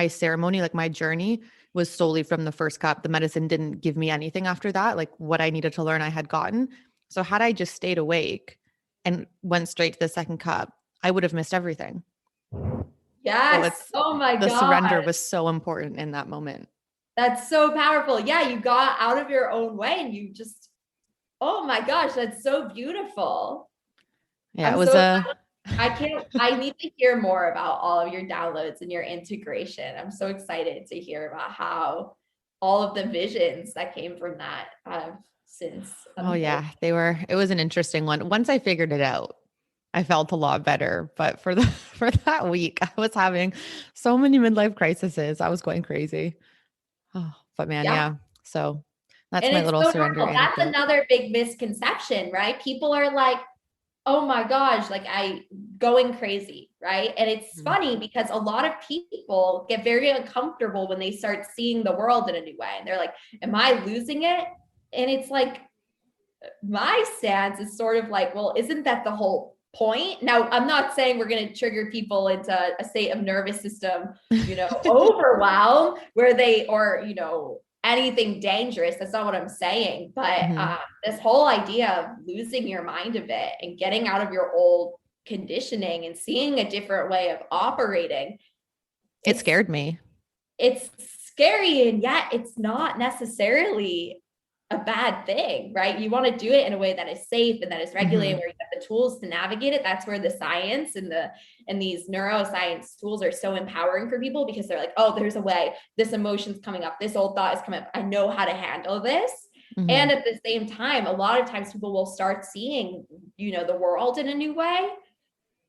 ceremony, like my journey was solely from the first cup. The medicine didn't give me anything after that. Like what I needed to learn, I had gotten. So had I just stayed awake and went straight to the second cup, I would have missed everything. So Yes. Oh my the God. surrender was so important in that moment. That's so powerful. Yeah. You got out of your own way and you just, oh my gosh, that's so beautiful. Yeah, it I'm was so, a I need to hear more about all of your downloads and your integration. I'm so excited to hear about how all of the visions that came from that have since oh unfolded. yeah, it was an interesting one. Once I figured it out, I felt a lot better. But for the for that week, I was having so many midlife crises. I was going crazy. Oh, but man, Yeah. yeah. So that's And my it's little so surrender normal. That's anecdote. another big misconception, right? People are like, oh my gosh, like I going crazy, right? And it's Mhm. funny because a lot of people get very uncomfortable when they start seeing the world in a new way. And they're like, am I losing it? And it's like, my stance is sort of like, well, isn't that the whole point? Now, I'm not saying we're going to trigger people into a state of nervous system, overwhelm where they, or, anything dangerous. That's not what I'm saying. But Mhm. this whole idea of losing your mind a bit and getting out of your old conditioning and seeing a different way of operating, It it's scared me. it's scary, and yet it's not necessarily a bad thing, right? You want to do it in a way that is safe and that is regulated, Mhm. where you have the tools to navigate it. That's where the science and these neuroscience tools are so empowering for people, because they're like, oh, there's a way, this emotion's coming up, this old thought is coming up, I know how to handle this. And Mhm. at the same time, a lot of times people will start seeing, the world in a new way,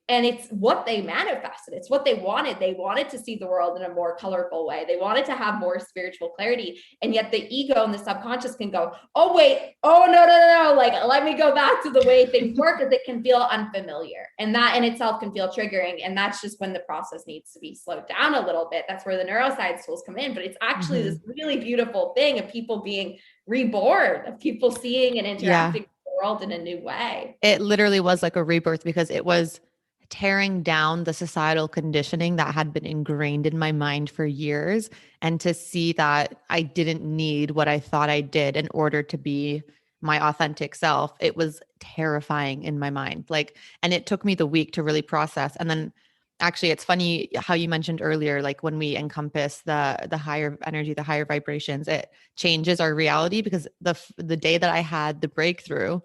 and it's what they manifested. It's what they wanted. They wanted to see the world in a more colorful way. They wanted to have more spiritual clarity. And yet the ego and the subconscious can go, oh, wait, oh, no. Like, let me go back to the way things work, because it can feel unfamiliar. And that in itself can feel triggering. And that's just when the process needs to be slowed down a little bit. That's where the neuroscience tools come in. But it's actually this Mhm. really beautiful thing of people being reborn, of people seeing and Yeah. interacting with the world in a new way. It literally was like a rebirth because it was tearing down the societal conditioning that had been ingrained in my mind for years. And to see that I didn't need what I thought I did in order to be my authentic self, it was terrifying in my mind. Like, and it took me the week to really process. And then actually it's funny how you mentioned earlier, like when we encompass the higher energy, the higher vibrations, it changes our reality. Because the day that I had the breakthrough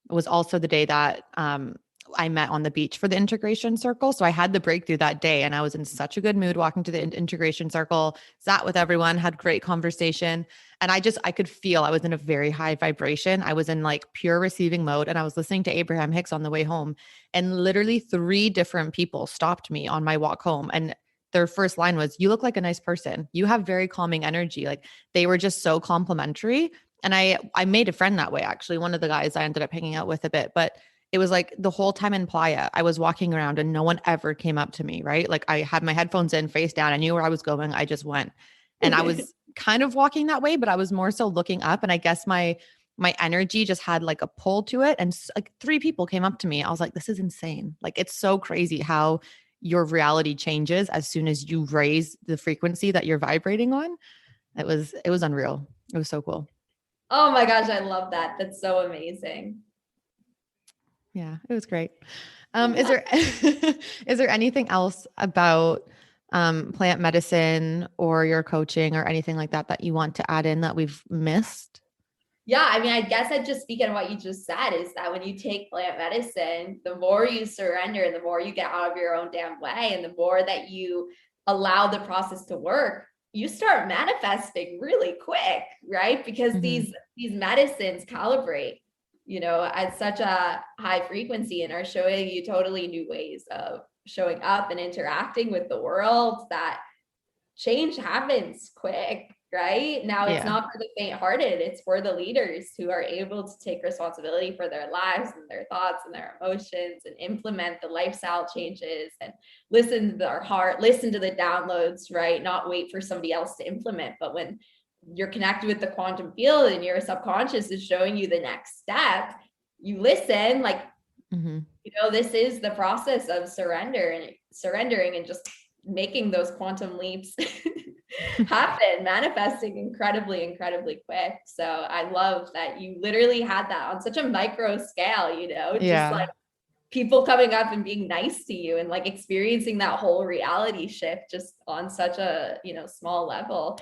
was also the day that I met on the beach for the integration circle. So I had the breakthrough that day and I was in such a good mood walking to the integration circle, sat with everyone, had great conversation. And I could feel I was in a very high vibration. I was in like pure receiving mode. And I was listening to Abraham Hicks on the way home. And literally 3 different people stopped me on my walk home. And their first line was, "You look like a nice person. You have very calming energy." Like they were just so complimentary. And I made a friend that way, actually. One of the guys I ended up hanging out with a bit, but it was like the whole time in Playa, I was walking around and no one ever came up to me, right? Like I had my headphones in, face down. I knew where I was going. I just went. And I was kind of walking that way, but I was more so looking up. And I guess my energy just had like a pull to it. And like 3 people came up to me. I was like, this is insane. Like it's so crazy how your reality changes as soon as you raise the frequency that you're vibrating on. It was unreal. It was so cool. Oh my gosh, I love that. That's so amazing. Yeah, it was great. Is there is there anything else about plant medicine or your coaching or anything like that that you want to add in that we've missed? Yeah, I mean, I guess I'd just speak on what you just said, is that when you take plant medicine, the more you surrender and the more you get out of your own damn way and the more that you allow the process to work, you start manifesting really quick, right? Because Hmm. these medicines calibrate, at such a high frequency and are showing you totally new ways of showing up and interacting with the world, that change happens quick, right? Now it's Yeah. not for the faint-hearted, it's for the leaders who are able to take responsibility for their lives and their thoughts and their emotions and implement the lifestyle changes and listen to their heart, listen to the downloads, right? Not wait for somebody else to implement. But when you're connected with the quantum field and your subconscious is showing you the next step, you listen, like, Hmm. this is the process of surrendering and just making those quantum leaps happen, manifesting incredibly quick. So I love that you literally had that on such a micro scale, just Yeah. like people coming up and being nice to you and like experiencing that whole reality shift just on such a, small level.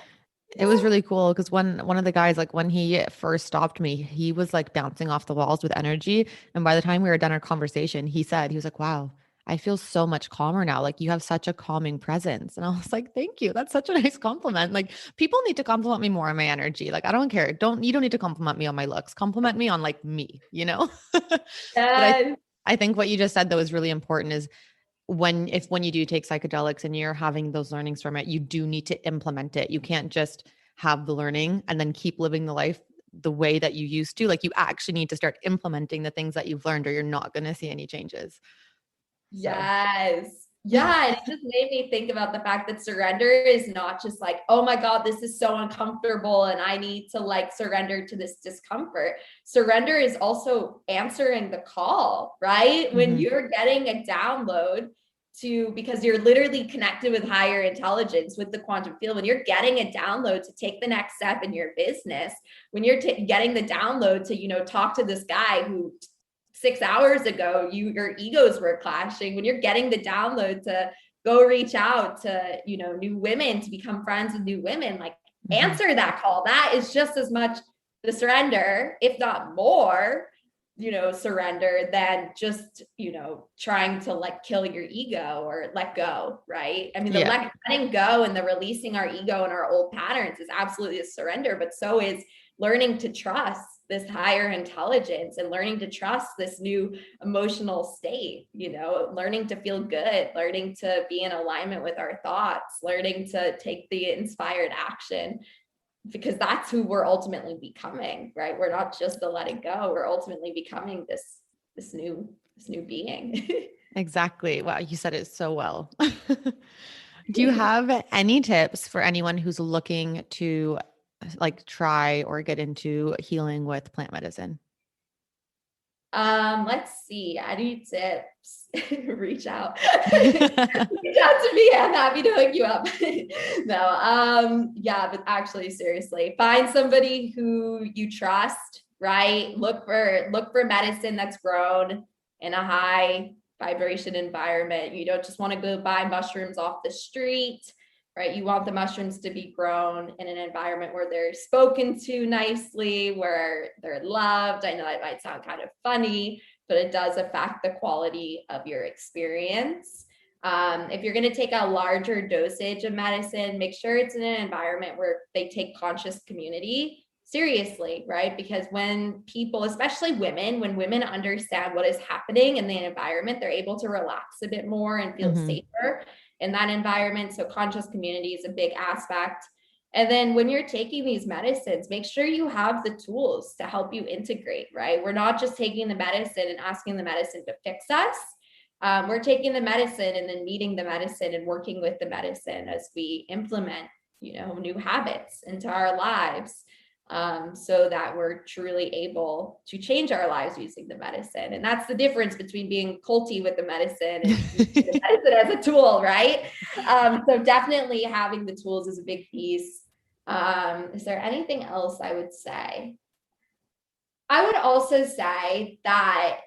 It was really cool because one of the guys, like when he first stopped me, he was like bouncing off the walls with energy. And by the time we were done our conversation, he was like, "Wow, I feel so much calmer now. Like you have such a calming presence." And I was like, "Thank you. That's such a nice compliment." Like people need to compliment me more on my energy. Like I don't care. You don't need to compliment me on my looks. Compliment me on like me, you know? But Yes. I think what you just said though is really important is when you do take psychedelics and you're having those learnings from it, you do need to implement it. You can't just have the learning and then keep living the life the way that you used to. Like you actually need to start implementing the things that you've learned or you're not going to see any changes. So, Yes. Yeah, and it just made me think about the fact that surrender is not just like, oh my God, this is so uncomfortable and I need to like surrender to this discomfort. Surrender is also answering the call, right? When Mhm. you're getting a download to, because you're literally connected with higher intelligence with the quantum field, when you're getting a download to take the next step in your business, when you're getting the download to, talk to this guy who 6 hours ago your egos were clashing, when you're getting the download to go reach out to new women, to become friends with new women, like Mhm. answer that call. That is just as much the surrender, if not more, surrender than just trying to like kill your ego or let go, right? I mean, the Yeah. letting go and the releasing our ego and our old patterns is absolutely a surrender, but so is learning to trust this higher intelligence and learning to trust this new emotional state, learning to feel good, learning to be in alignment with our thoughts, learning to take the inspired action, because that's who we're ultimately becoming, right? We're not just the letting go, we're ultimately becoming this new being. Exactly. Wow, you said it so well. Do you have any tips for anyone who's looking to like try or get into healing with plant medicine? Let's see. I need tips. Reach out. Reach out to me. I'm happy to hook you up. No, yeah, but actually, seriously, find somebody who you trust, right? Look for medicine that's grown in a high vibration environment. You don't just want to go buy mushrooms off the street, right? You want the mushrooms to be grown in an environment where they're spoken to nicely, where they're loved. I know that might sound kind of funny, but it does affect the quality of your experience. If you're going to take a larger dosage of medicine, make sure it's in an environment where they take conscious community seriously, right? Because when people, especially women, when women understand what is happening in the environment, they're able to relax a bit more and feel Mhm. safer in that environment. So conscious community is a big aspect. And then when you're taking these medicines, make sure you have the tools to help you integrate, right? We're not just taking the medicine and asking the medicine to fix us. We're taking the medicine and then meeting the medicine and working with the medicine as we implement, new habits into our lives, so that we're truly able to change our lives using the medicine. And that's the difference between being culty with the medicine and using the medicine as a tool, right? So definitely having the tools is a big piece. Is there anything else I would say? I would also say that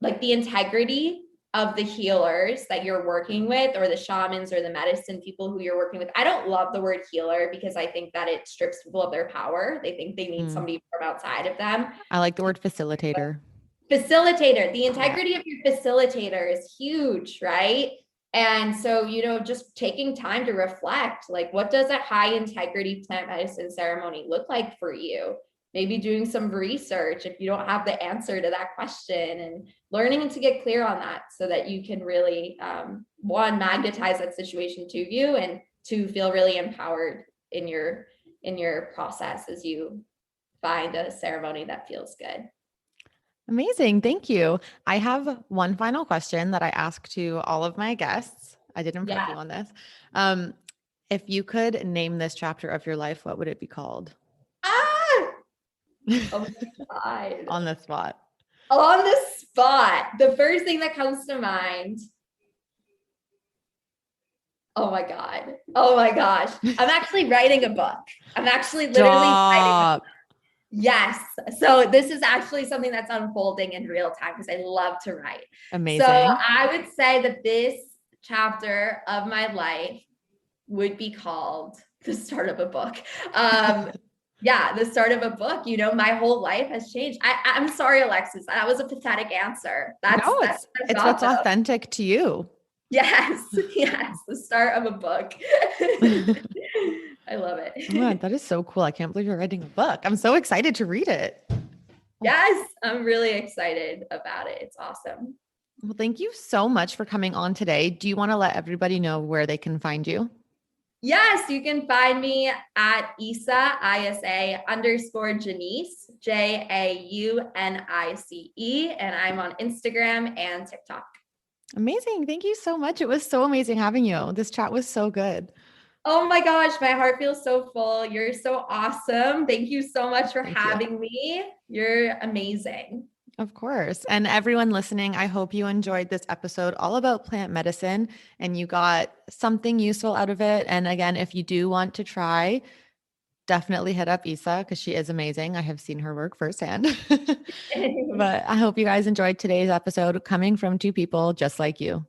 like the integrity of the healers that you're working with, or the shamans or the medicine people who you're working with. I don't love the word healer because I think that it strips people of their power. They think they need Mm. somebody from outside of them. I like the word facilitator. Facilitator, the Yeah. integrity of your facilitator is huge, right? And so, just taking time to reflect, like, what does a high integrity plant medicine ceremony look like for you? Maybe doing some research if you don't have the answer to that question, and learning to get clear on that so that you can really, one, magnetize that situation to you, and two, feel really empowered in your process as you find a ceremony that feels good. Amazing. Thank you. I have one final question that I ask to all of my guests. I didn't prep you Yeah. on this. Um, if you could name this chapter of your life, what would it be called? Ah! Oh my God. On the spot. On the spot, the first thing that comes to mind. Oh my God. Oh my gosh. I'm actually writing a book. I'm actually literally writing. Stop. Yes. So this is actually something that's unfolding in real time because I love to write. So Amazing. I would say that this chapter of my life would be called the start of a book. Yeah, the start of a book. My whole life has changed. I'm sorry, Alexis. That was a pathetic answer. That's No, that's it's what I it's thought what's though. authentic to you. Yes, yes, the start of a book. I love Oh my it. God, that is so cool. I can't believe you're writing a book. I'm so excited to read it. Yes, I'm really excited about it. It's awesome. Well, thank you so much for coming on today. Do you want to let everybody know where they can find you? Yes, you can find me at Isa_Jaunice, Jaunice, and I'm on Instagram and TikTok. Amazing. Thank you so much. It was so amazing having you. This chat was so good. Oh my gosh, my heart feels so full. You're so awesome. Thank you so much for Thank you. having me. You're amazing. Of course. And everyone listening, I hope you enjoyed this episode all about plant medicine and you got something useful out of it. And again, if you do want to try, definitely hit up Isa because she is amazing. I have seen her work firsthand. But I hope you guys enjoyed today's episode coming from two people just like you.